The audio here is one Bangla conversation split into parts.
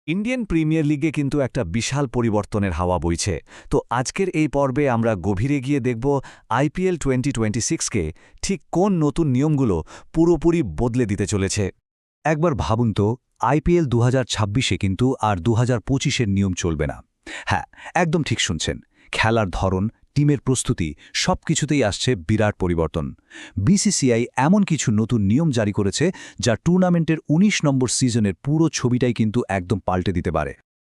ইন্ডিয়ান প্রিমিয়ার লিগে কিন্তু একটা বিশাল পরিবর্তনের হাওয়া বইছে। তো আজকের এই পর্বে আমরা গভীরে গিয়ে দেখব আইপিএল 2026কে ঠিক কোন নতুন নিয়মগুলো পুরোপুরি বদলে দিতে চলেছে। একবার ভাবুন তো, আইপিএল 2026-এ কিন্তু আর 2025-এর নিয়ম চলবে না। হ্যাঁ, একদম ঠিক শুনছেন। খেলার ধরন, টিমের প্রস্তুতি সবকিছুতেই আসছে বিরাট পরিবর্তন। বিসিসিআই এমন কিছু নতুন নিয়ম জারি করেছে যা টুর্নামেন্টের ১৯ নম্বর সিজনের পুরো ছবিটাই কিন্তু একদম পাল্টে দিতে পারে।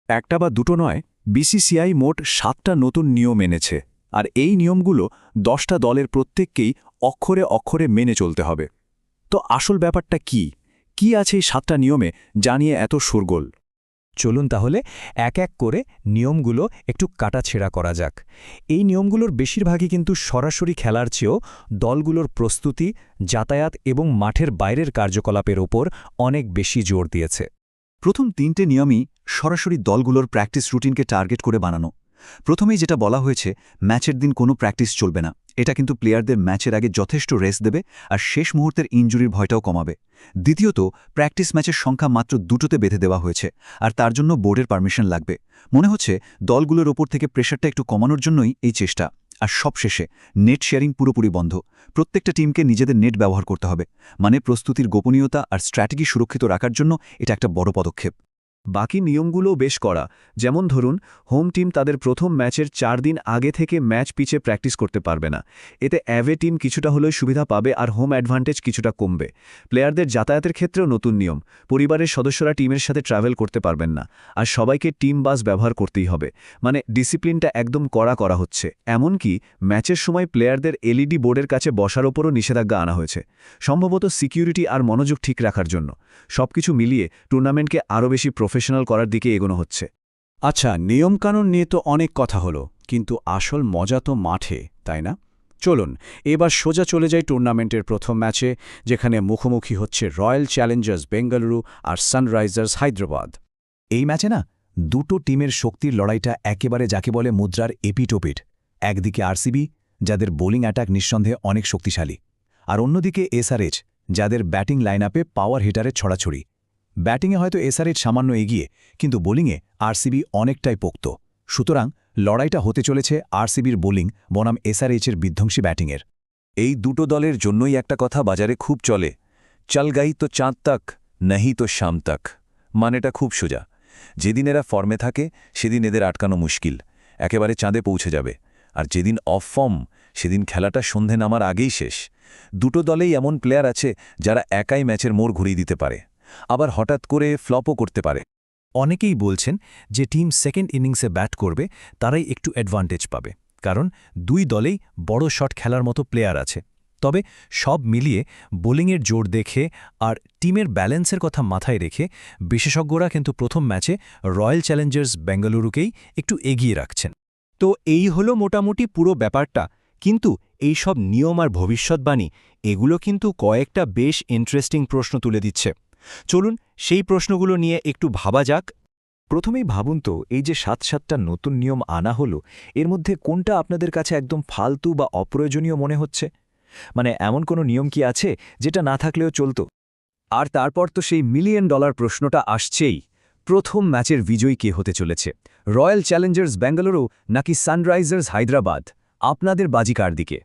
একটা বা দুটো নয়, বিসিসিআই মোট 7টা নতুন নিয়ম এনেছে, আর এই নিয়মগুলো 10টা দলের প্রত্যেককেই অক্ষরে অক্ষরে মেনে চলতে হবে। তো আসল ব্যাপারটা কি আছে এই 7টা নিয়মে জানিয়ে এত শোরগোল? চলুন তাহলে এক এক করে নিয়মগুলো একটু কাটাছেঁড়া করা যাক। এই নিয়মগুলোর বেশিরভাগই কিন্তু সরাসরি খেলার চেয়েও দলগুলোর প্রস্তুতি, যাতায়াত এবং মাঠের বাইরের কার্যকলাপের ওপর অনেক বেশি জোর দিয়েছে। প্রথম 3টে নিয়মই সরাসরি দলগুলোর প্র্যাকটিস রুটিনকে টার্গেট করে বানানো। প্রথমেই যেটা বলা হয়েছে, ম্যাচের দিন কোনো প্র্যাকটিস চলবে না। এটা কিন্তু প্লেয়ারদের ম্যাচের আগে যথেষ্ট রেস্ট দেবে আর শেষ মুহূর্তের ইনজুরির ভয়টাও কমাবে। দ্বিতীয়ত, প্র্যাকটিস ম্যাচের সংখ্যা মাত্র 2টোতে বেঁধে দেওয়া হয়েছে, আর তার জন্য বোর্ডের পারমিশন লাগবে। মনে হচ্ছে দলগুলোর ওপর থেকে প্রেশারটা একটু কমানোর জন্যই এই চেষ্টা। আর সবশেষে, নেট শেয়ারিং পুরোপুরি বন্ধ। প্রত্যেকটা টিমকে নিজেদের নেট ব্যবহার করতে হবে। মানে প্রস্তুতির গোপনীয়তা আর স্ট্র্যাটেজি সুরক্ষিত রাখার জন্য এটা একটা বড় পদক্ষেপ। বাকি নিয়মগুলোও বেশ কড়া। যেমন ধরুন, হোম টিম তাদের প্রথম ম্যাচের 4 দিন আগে থেকে ম্যাচ পিচে প্র্যাকটিস করতে পারবে না। এতে অ্যাওয়ে টিম কিছুটা হলেও সুবিধা পাবে আর হোম অ্যাডভান্টেজ কিছুটা কমবে। প্লেয়ারদের যাতায়াতের ক্ষেত্রেও নতুন নিয়ম। পরিবারের সদস্যরা টিমের সাথে ট্রাভেল করতে পারবেন না, আর সবাইকে টিম বাস ব্যবহার করতেই হবে। মানে ডিসিপ্লিনটা একদম কড়া করা হচ্ছে। এমনকি ম্যাচের সময় প্লেয়ারদের এলইডি বোর্ডের কাছে বসার ওপরও নিষেধাজ্ঞা আনা হয়েছে, সম্ভবত সিকিউরিটি আর মনোযোগ ঠিক রাখার জন্য। সবকিছু মিলিয়ে টুর্নামেন্টকে আরও বেশি প্রফেশনাল করার দিকে এগোনো হচ্ছে। আচ্ছা, নিয়মকানুন নিয়ে তো অনেক কথা হলো, কিন্তু আসল মজা তো মাঠে, তাই না? চলুন এবার সোজা চলে যাই টুর্নামেন্টের প্রথম ম্যাচে, যেখানে মুখোমুখি হচ্ছে রয়্যাল চ্যালেঞ্জার্স বেঙ্গালুরু আর সানরাইজার্স হায়দ্রাবাদ। এই ম্যাচে না, দুটো টিমের শক্তির লড়াইটা একেবারে যাকে বলে মুদ্রার এপিটোপিট। একদিকে আরসিবি, যাদের বোলিং অ্যাটাক নিঃসন্দেহে অনেক শক্তিশালী, আর অন্যদিকে এসআরএইচ, যাদের ব্যাটিং লাইনআপে পাওয়ার হিটারের ছড়াছড়ি। ব্যাটিংয়ে হয়তো এসআরএইচ সামান্য এগিয়ে, কিন্তু বোলিংয়ে আরসিবি অনেকটাই পোক্ত। সুতরাং লড়াইটা হতে চলেছে আরসিবির বোলিং বনাম এসআরএইচের বিধ্বংসী ব্যাটিংয়ের। এই দুটো দলের জন্যই একটা কথা বাজারে খুব চলে, চল গাই তো চাঁদ তাক, নাহি তো শাম তাক। মানেটা খুব সোজা। যেদিন এরা ফর্মে থাকে সেদিন এদের আটকানো মুশকিল, একেবারে চাঁদে পৌঁছে যাবে। আর যেদিন অফ ফর্ম, সেদিন খেলাটা সন্ধে নামার আগেই শেষ। দুটো দলেই এমন প্লেয়ার আছে যারা একাই ম্যাচের মোড় ঘুরিয়ে দিতে পারে, আবার হঠাৎ করে ফ্লপও করতে পারে। অনেকেই বলছেন যে টিম সেকেন্ড ইনিংসে ব্যাট করবে তারাই একটু অ্যাডভান্টেজ পাবে, কারণ দুই দলেই বড় শট খেলার মতো প্লেয়ার আছে। তবে সব মিলিয়ে বোলিংয়ের জোর দেখে আর টিমের ব্যালেন্সের কথা মাথায় রেখে বিশেষজ্ঞরা কিন্তু প্রথম ম্যাচে রয়্যাল চ্যালেঞ্জার্স বেঙ্গালুরুকেই একটু এগিয়ে রাখছেন। তো এই হলো মোটামুটি পুরো ব্যাপারটা। কিন্তু এই সব নিয়ম আর ভবিষ্যৎবাণী, এগুলো কিন্তু কয়েকটা বেশ ইন্টারেস্টিং প্রশ্ন তুলে দিচ্ছে। চলুন সেই প্রশ্নগুলো নিয়ে একটু ভাবা যাক। প্রথমেই ভাবুন তো, এই যে 7টা নতুন নিয়ম আনা হলো, এর মধ্যে কোনটা আপনাদের কাছে একদম ফালতু বা অপ্রয়োজনীয় মনে হচ্ছে? মানে এমন কোনো নিয়ম কি আছে যেটা না থাকলেও চলত? আর তারপর তো সেই মিলিয়ন ডলার প্রশ্নটা আসছেই। প্রথম ম্যাচের বিজয়ী কে হতে চলেছে, রয়্যাল চ্যালেঞ্জার্স বেঙ্গালুরু নাকি সানরাইজার্স হায়দ্রাবাদ? আপনাদের বাজি কার দিকে?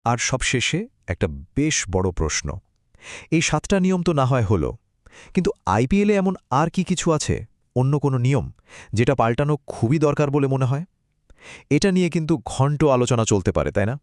আর সবশেষে একটা বেশ বড় প্রশ্ন, এই 7টা নিয়ম তো না হয় হলো, কিন্তু আইপিএলে এমন আর কি কিছু আছে, অন্য কোনো নিয়ম, যেটা পাল্টানো খুবই দরকার বলে মনে হয়? এটা নিয়ে কিন্তু ঘণ্ট আলোচনা চলতে পারে, তাই না?